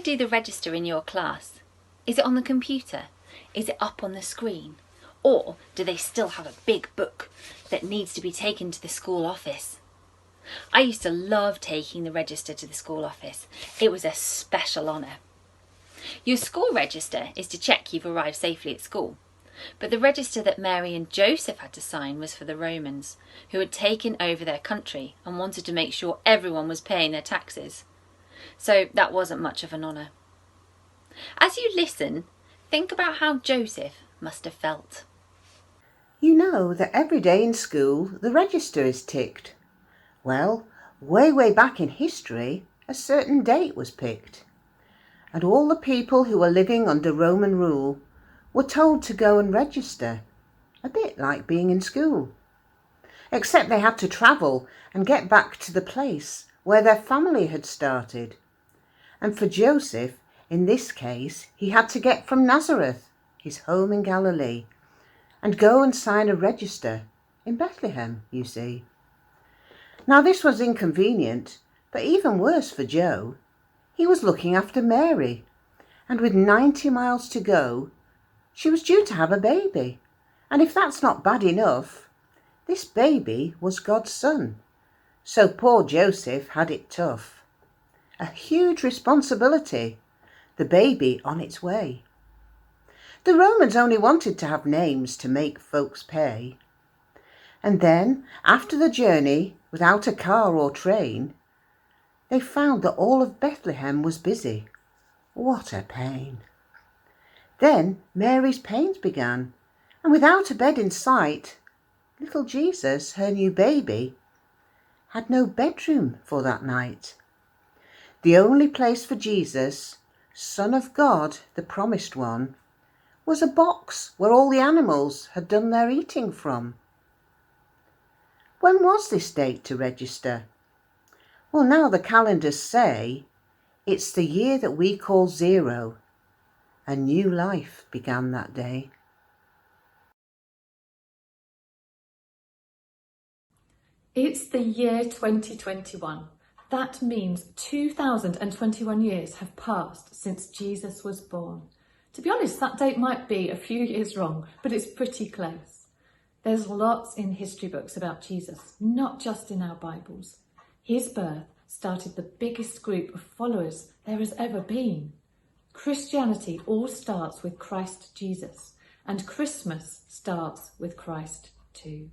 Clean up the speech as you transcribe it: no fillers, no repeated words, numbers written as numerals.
do the register in your class? Is it on the computer? Is it up on the screen? Or do they still have a big book that needs to be taken to the school office? I used to love taking the register to the school office. It was a special honour. Your school register is to check you've arrived safely at school. But the register that Mary and Joseph had to sign was for the Romans, who had taken over their country and wanted to make sure everyone was paying their taxes. So that wasn't much of an honour. As you listen, think about how Joseph must have felt. You know that every day in school the register is ticked. Well, way back in history, a certain date was picked. And all the people who were living under Roman rule were told to go and register, a bit like being in school. Except they had to travel and get back to the place where their family had started. And for Joseph, in this case, he had to get from Nazareth, his home in Galilee, and go and sign a register in Bethlehem, you see. Now this was inconvenient, but even worse for Joe. He was looking after Mary, and with 90 miles to go, she was due to have a baby. And if that's not bad enough, this baby was God's son. So poor Joseph had it tough. A huge responsibility, the baby on its way. The Romans only wanted to have names to make folks pay. And then, after the journey, without a car or train, they found that all of Bethlehem was busy. What a pain. Then Mary's pains began, and without a bed in sight, little Jesus, her new baby, had no bedroom for that night. The only place for Jesus, Son of God, the promised one, was a box where all the animals had done their eating from. When was this date to register? Well, now the calendars say it's the year that we call 0. A new life began that day. It's the year 2021. That means 2021 years have passed since Jesus was born. To be honest, that date might be a few years wrong, but it's pretty close. There's lots in history books about Jesus, not just in our Bibles. His birth started the biggest group of followers there has ever been. Christianity all starts with Christ Jesus, and Christmas starts with Christ too.